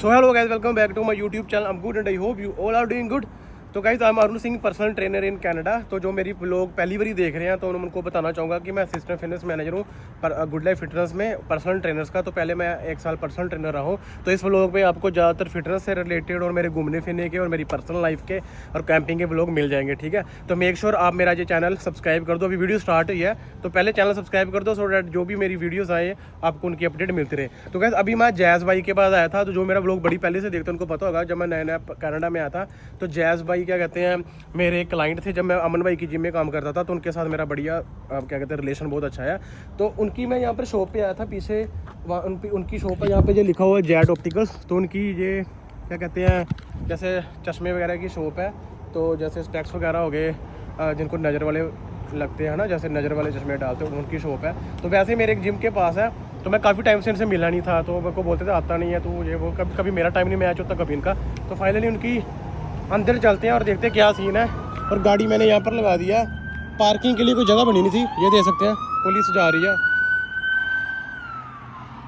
So hello guys, welcome back to my YouTube channel. I'm good and I hope you all are doing good. तो guys I am Arun Singh, personal trainer in Canada. तो जो मेरी लोग पहली बार ही देख रहे हैं तो उनको बताना चाहूँगा कि मैं असिस्टेंट फिटनेस मैनेजर हूँ पर गुड लाइफ फिटनेस में पर्सनल ट्रेनर्स का। तो पहले मैं 1 साल पर्सनल ट्रेनर रहा हूँ। तो इस व्लॉग में आपको ज़्यादातर फिटनेस से रिलेटेड और मेरे घूमने फिरने के और मेरी पर्सनल लाइफ के और कैंपिंग के व्लॉग मिल जाएंगे, ठीक है। तो मेक श्योर आप मेरा ये चैनल सब्सक्राइब कर दो। अभी वीडियो स्टार्ट हुई है तो पहले चैनल सब्सक्राइब कर दो सो डैट जो भी मेरी वीडियोज़ आए आपको उनकी अपडेट मिलती रहे। तो गाइज अभी मैं जैज़ भाई के पास आया था। तो जो मेरा व्लॉग बड़ी पहले से देखते उनको पता होगा, जब मैं नया नया कनाडा में आया था तो जैज़ भाई क्या कहते हैं मेरे क्लाइंट थे। जब मैं अमन भाई की जिम में काम करता था तो उनके साथ मेरा बढ़िया क्या कहते हैं रिलेशन बहुत अच्छा है। तो उनकी मैं यहाँ पर शॉप पे आया था पीछे, उनकी शॉप है यहाँ पे जो लिखा हुआ है जेड ऑप्टिकल्स। तो उनकी ये क्या कहते हैं जैसे चश्मे वगैरह की शॉप है। तो जैसे स्पेक्स वगैरह हो गए जिनको नज़र वाले लगते हैं ना, जैसे नज़र वाले चश्मे डालते हैं, उनकी शॉप है। तो वैसे मेरे एक जिम के पास है। तो मैं काफ़ी टाइम से इनसे मिला नहीं था तो मेरे को बोलते थे आता नहीं है तो ये वो, कभी मेरा टाइम नहीं मैच होता कभी इनका। तो फाइनली उनकी अंदर चलते हैं और देखते हैं क्या सीन है। और गाड़ी मैंने यहाँ पर लगा दिया, पार्किंग के लिए कोई जगह बनी नहीं थी, ये दे सकते हैं। पुलिस जा रही है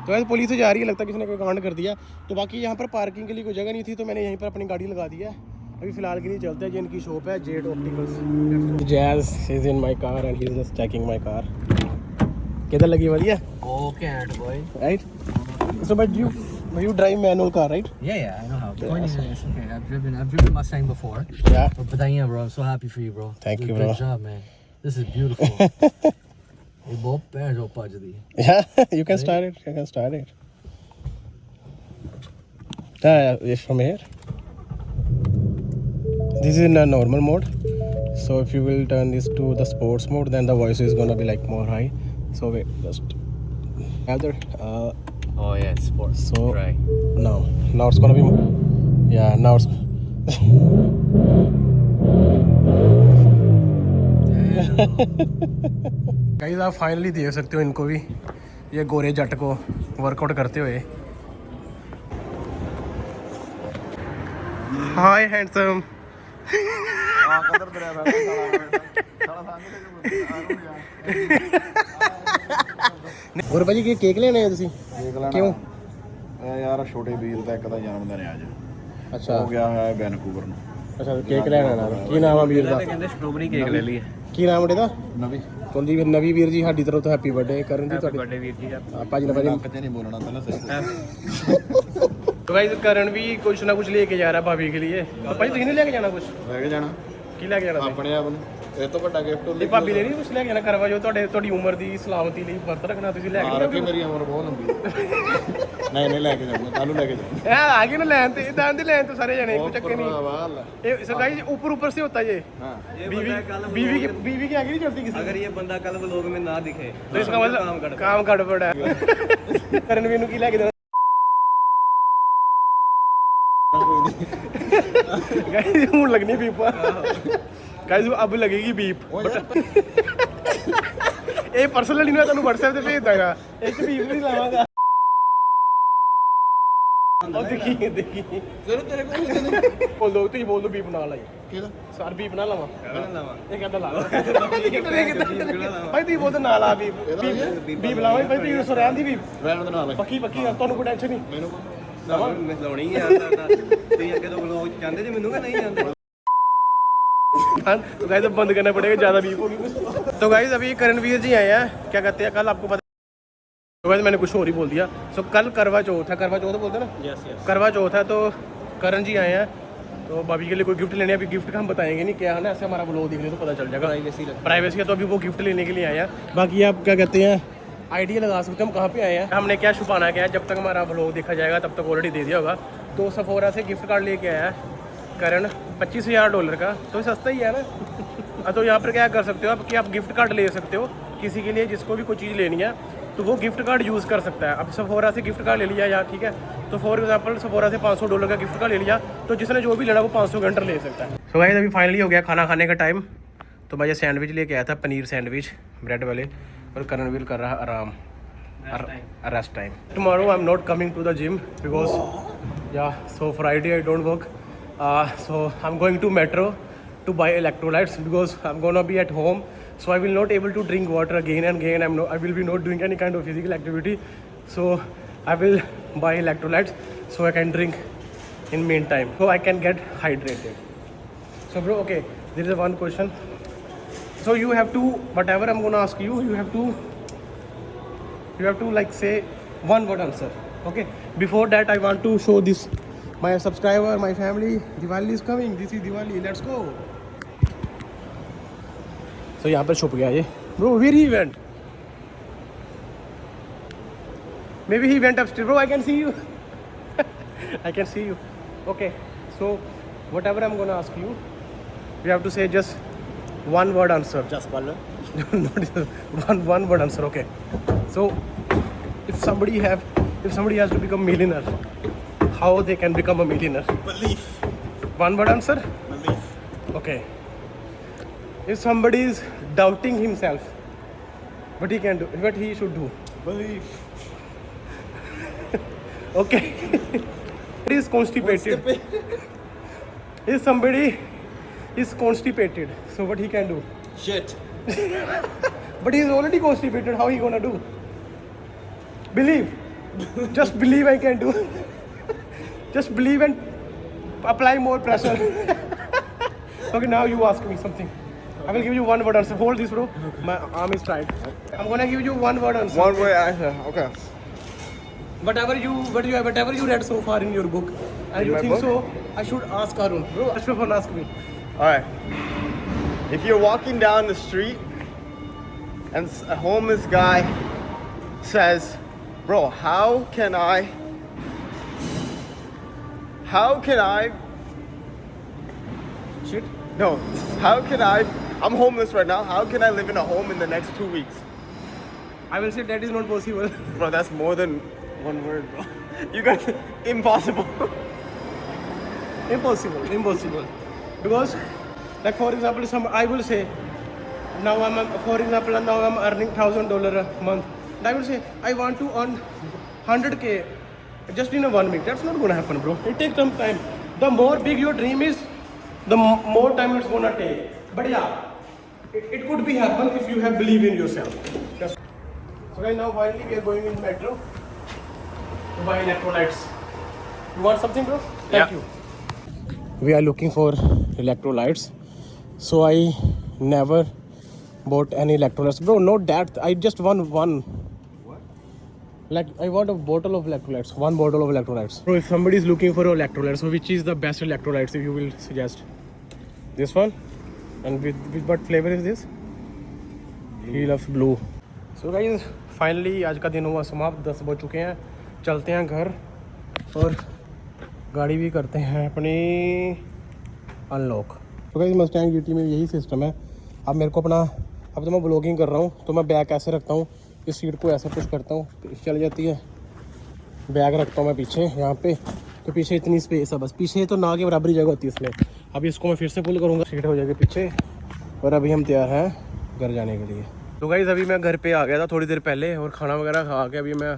तो ऐसे पुलिस जा रही है, लगता है किसी ने कोई कांड कर दिया। तो बाकी यहाँ पर पार्किंग के लिए कोई जगह नहीं थी तो मैंने यहीं पर अपनी गाड़ी लगा दी है। अभी फिलहाल के लिए चलते हैं। जिनकी शॉप है Z opticals. Jazz is in my car and he is just checking my car. किधर लगी बढ़िया? Okay, boy. Right. So but you drive manual car, right? Yeah, I know how. It's okay. I've driven Mustang before. Yeah. But yeah, bro, I'm so happy for you, bro. Thank you, Good bro. job, man. This is beautiful. ये बहुत पैर जो पाज दी। Yeah, you can start it. You can start it. It's from here. This is in a normal mode. So if you will turn this to the sports mode, then the voice is gonna be like more high. So wait, just other. Oh yeah, sports. So Try. now it's gonna be. Yeah, now it's. Guys आप finally देख सकते हो इनको भी, ये गोरे जट को workout करते हुए। हाय हैंडसम। और भाजी ਕੀ ਕੇਕ ਲੈਣੇ ਆ ਤੁਸੀਂ? ਦੇਖ ਲੈਣਾ ਕਿਉਂ? ਯਾਰ ਛੋਟੇ ਵੀਰ ਦਾ ਇੱਕ ਦਾ ਜਨਮ ਦਿਨ ਹੈ ਅੱਜ। ਅੱਛਾ ਹੋ ਗਿਆ ਹੈ ਵੈਨਕੂਵਰ ਨੂੰ। ਅੱਛਾ ਕੇਕ ਲੈਣਾ ਨਾ। ਕੀ ਨਾਮ ਆ ਵੀਰ ਦਾ? ਕਹਿੰਦੇ ਸਟ੍ਰਾਬੇਰੀ ਕੇਕ ਲੈ ਲਈਏ। ਕੀ ਨਾਮ ਉਹਦਾ? ਨਵੀਂ ਕੁਲਦੀਪ ਨਵੀਂ ਵੀਰ ਜੀ ਸਾਡੀ ਤਰਫ ਤੋਂ ਹੈਪੀ ਬਰਥਡੇ ਕਰਨ ਦੀ ਤੁਹਾਡੀ। ਬਰਥਡੇ ਵੀਰ ਜੀ। ਭਾਜੀ ਨੇ ਭਾਜੀ ਕਿਤੇ ਨਹੀਂ ਬੋਲਣਾ ਪਹਿਲਾਂ ਸਹੀ। तो गाइस करण भी कुछ ना कुछ लेके जा रहा है भाभी के लिए। तो भाई तुझे नहीं लेके जाना कुछ? ਲੈ ਕੇ ਜਾਣਾ की लेके जाना? ਆਪਣੇ ਆਪ ਨੂੰ ਇਹ ਤੋਂ ਵੱਡਾ ਗਿਫਟ ये भाभी ले नहीं कुछ लेके जाना करवा जो ਤੁਹਾਡੀ ਉਮਰ ਦੀ ਸਲਾਮਤੀ ਲਈ ਵਰਤ ਰੱਖਣਾ ਤੁਸੀਂ ਲੈ ਕੇ ਰੱਖੀ ਮੇਰੀ ਉਮਰ ਬਹੁਤ ਲੰਬੀ ਹੈ। ਨਹੀਂ ਲੈ ਕੇ ਜਾਊਂਗਾ ਕੱਲ ਨੂੰ ਲੈ ਕੇ ਜਾਊਂਗਾ। ए आ गए ना लाइन ते दान दी लाइन तो सारे जने कुछ चक्के नहीं। वाह ये सो गाइस ऊपर से होता है ये। हां बीवी की आगे नहीं चलती किसी। अगर ये बंदा कल व्लॉग में ना दिखे तो इसका मतलब काम गड़बड़ है। करण भी की लेके जाना गाइस हूं लगनी बीप। गाइस अब लगेगी बीप। ਇਹ ਪਰਸਨਲੀ ਮੈਂ ਤੁਹਾਨੂੰ WhatsApp ਤੇ ਭੇਜ ਦਾਂਗਾ। ਇਹ ਚ ਵੀਡੀਓ ਨਹੀਂ ਲਾਵਾਂਗਾ। ਉਹ ਦੇਖੀ ਜ਼ਰੂਰ ਤੇਰੇ ਕੋਲ ਬੋਲ ਦੋ ਤੁਸੀਂ ਬੋਲ ਦੋ ਬੀਪ ਨਾਲ ਆਈ ਕਿਹਦਾ ਸਰ ਬੀਪ ਨਾਲ ਲਾਵਾਂ ਲਾਵਾਂ। ਇਹ ਕਹਿੰਦਾ ਲਾ ਭਾਈ ਤੁਸੀਂ ਬੋਲ ਨਾਲ ਆ ਬੀਪ ਬੀਪ ਲਾਵਾਂ ਭਾਈ ਤੁਸੀਂ ਦੱਸੋ ਰਹਿਣ ਦੀ ਬੀਪ ਰਹਿਣ ਦੇ ਨਾਲ ਪੱਕੀ ਤੁਹਾਨੂੰ ਕੋਈ ਟੈਨਸ਼ਨ ਨਹੀਂ। ਮੈਨੂੰ ਮੈਂ ਲਾਉਣੀ ਆ ਤੁਸੀਂ ਅੱਗੇ ਤੋਂ व्लॉग ਚਾਹੁੰਦੇ ਜੇ ਮੈਨੂੰ ਕਿ ਨਹੀਂ ਚਾਹੁੰਦੇ? तो गाइस अब बंद करना पड़ेगा, ज़्यादा बीप होगी। तो गाइस अभी करणवीर जी आए हैं, क्या कहते हैं कल आपको पता। तो गाइस मैंने कुछ और ही बोल दिया। सो कल करवा चौथ है, करवा चौथ बोलते हैं ना? Yes yes. करवा चौथ है तो करण जी आए हैं तो भाभी के लिए कोई गिफ्ट लेने। अभी गिफ्ट का हम बताएंगे नहीं क्या है ना, ऐसे हमारा ब्लॉग देखने तो पता चल जाएगा प्राइवेसी का। तो अभी वो गिफ्ट लेने के लिए आए हैं। बाकी आप क्या कहते हैं आइडिया लगा सकते हैं हम कहाँ पे आए हैं, हमने क्या छुपाना क्या है। जब तक हमारा ब्लॉग देखा जाएगा तब तक ऑलरेडी दे दिया होगा। तो सफोरा से गिफ्ट कार्ड लेके आया है करण $25,000 का। तो सस्ता ही है ना। तो यहाँ पर क्या कर सकते हो आप कि आप गिफ्ट कार्ड ले सकते हो किसी के लिए जिसको भी कोई चीज़ लेनी है तो वो गिफ्ट कार्ड यूज़ कर सकता है। अब सफोरा से गिफ्ट कार्ड ले लिया या ठीक है, तो फॉर एग्जांपल सफोरा से $500 का गिफ्ट कार्ड ले लिया तो जिसने जो भी लेना वो 500 का अंडर ले सकता है। तो गाइस अभी फाइनली हो गया खाना खाने का टाइम। तो भाई सैंडविच लेके आया था, पनीर सैंडविच ब्रेड वाले, और करणवीर कर रहा आराम rest time. Tomorrow I am not coming to the gym because yeah so Friday I don't work. So I'm going to metro to buy electrolytes because I'm gonna be at home, so I will not able to drink water again and again. I will be not doing any kind of physical activity, so I will buy electrolytes. so I can drink in meantime, so I can get hydrated. So bro, okay, there is one question. So you have to, whatever I'm gonna ask you, you have to like say one word answer. Okay. Before that, I want to show this my subscriber, my family. Diwali is coming. This is Diwali. Let's go. So यहाँ पर छुप गया ये. Bro, where he went? Maybe he went upstairs. Bro, I can see you. I can see you. Okay. So whatever I'm gonna ask you, you have to say just one word answer. Just color. one word answer. Okay. So if somebody has to become millionaire, how they can become a millionaire? Belief. One word answer. Belief. Okay. If somebody is doubting himself, what he should do? Belief. Okay. It is constipated. If somebody is constipated, so what he can do? Shit. But he is already constipated. How he gonna do? Believe. Just believe I can do. Just believe and apply more pressure. Okay, now you ask me something. I will give you one word answer. Hold this, bro. My arm is tight. I'm gonna give you one word answer. One word answer. Okay. Whatever you read so far in your book, and In you my think book? so, I should ask Arun. Bro, Ashwafan, ask me. All right. If you're walking down the street and a homeless guy says, "Bro, how can I Shit. No, how can I'm homeless right now. How can I live in a home in the next 2 weeks?" I will say that is not possible. Bro, that's more than one word, bro. You guys, impossible. Impossible. Because, like for example, I will say, now I'm earning $1,000 a month. And I will say, I want to earn 100K just in a 1 week. That's not gonna happen, bro. It takes some time. The more big your dream is, the more time it's gonna take. But yeah, it could be happen if you have belief in yourself. So guys, now finally we are going in metro to buy electrolytes. You want something, bro? Thank you. We are looking for electrolytes. So I never bought any electrolytes. Bro, not that. I just want one. What? Like, I want a bottle of electrolytes. One bottle of electrolytes. Bro, if somebody is looking for electrolytes, so which is the best electrolytes if you will suggest? This one? And with what flavor is this? He loves blue. So guys, finally आज का दिन हुआ समाप्त. 10 बज चुके हैं. चलते हैं घर और गाड़ी भी करते हैं अपनी अनलॉक. तो गाइस मस्टैंग GT में यही सिस्टम है. अब मेरे को अपना, अब तो मैं ब्लॉगिंग कर रहा हूँ तो मैं बैग ऐसे रखता हूँ, इस सीट को ऐसे पुश करता हूँ तो चल जाती है. बैग रखता हूँ मैं पीछे यहाँ पे, तो पीछे इतनी स्पेस है बस. पीछे तो ना के बराबरी जगह होती है इसमें. अभी इसको मैं फिर से पुल करूँगा, सीट हो जाएगी पीछे. और अभी हम तैयार हैं घर जाने के लिए. तो गाइस अभी मैं घर पे आ गया था थोड़ी देर पहले और खाना वगैरह खा के अभी मैं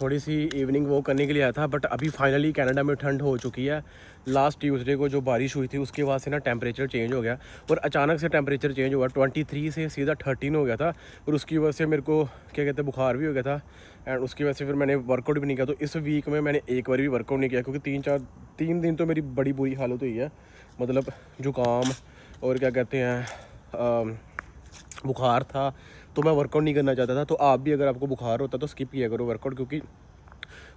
थोड़ी सी इवनिंग वॉक करने के लिए आया था. बट अभी फाइनली कनाडा में ठंड हो चुकी है. लास्ट ट्यूसडे को जो बारिश हुई थी उसके बाद से ना टेम्परेचर चेंज हो गया और अचानक से टेम्परेचर चेंज हुआ. 23 से सीधा 13 हो गया था और उसकी वजह से मेरे को क्या कहते हैं बुखार भी हो गया था. एंड उसकी वजह से फिर मैंने वर्कआउट भी नहीं किया. तो इस वीक में मैंने एक बार भी वर्कआउट नहीं किया क्योंकि 3 दिन तो मेरी बड़ी बुरी हालत हुई है. मतलब जुकाम और क्या कहते हैं बुखार था, तो मैं वर्कआउट नहीं करना चाहता था. तो आप भी अगर आपको बुखार होता तो स्किप किया करो वर्कआउट, क्योंकि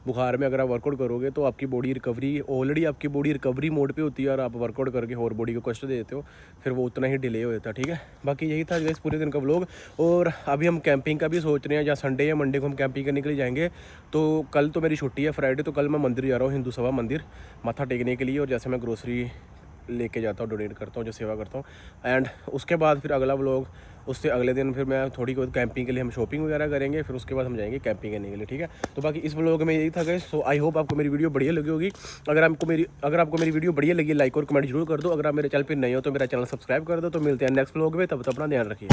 बुखार में अगर आप वर्कआउट करोगे तो आपकी बॉडी रिकवरी, ऑलरेडी आपकी बॉडी रिकवरी मोड पे होती है और आप वर्कआउट करके और बॉडी को कष्ट दे देते हो, फिर वो उतना ही डिले हो जाता है. ठीक है, बाकी यही था इस पूरे दिन का व्लॉग. और अभी हम कैंपिंग का भी सोच रहे हैं, या संडे या मंडे को हम कैंपिंग करने के लिए जाएंगे. तो कल तो मेरी छुट्टी है फ्राइडे, तो कल मैं मंदिर जा रहा हूँ, हिंदू सभा मंदिर, माथा टेकने के लिए. और जैसे मैं ग्रोसरी लेके जाता हूँ, डोनेट करता हूँ, जो सेवा करता हूँ. एंड उसके बाद फिर अगला व्लॉग, उससे अगले दिन फिर मैं थोड़ी बहुत कैंपिंग के लिए हम शॉपिंग वगैरह करेंगे, फिर उसके बाद हम जाएंगे कैंपिंग करने के लिए. ठीक है, तो बाकी इस व्लॉग में यही था गाइस. सो आई होप आपको मेरी वीडियो बढ़िया लगी होगी. अगर आपको मेरी वीडियो बढ़िया लगी, लाइक और कमेंट जरूर कर दो. अगर आप मेरे चैनल पर नए हो तो मेरा चैनल सब्सक्राइब कर दो. तो मिलते हैं नेक्स्ट व्लॉग में, तब तक अपना ध्यान रखिए.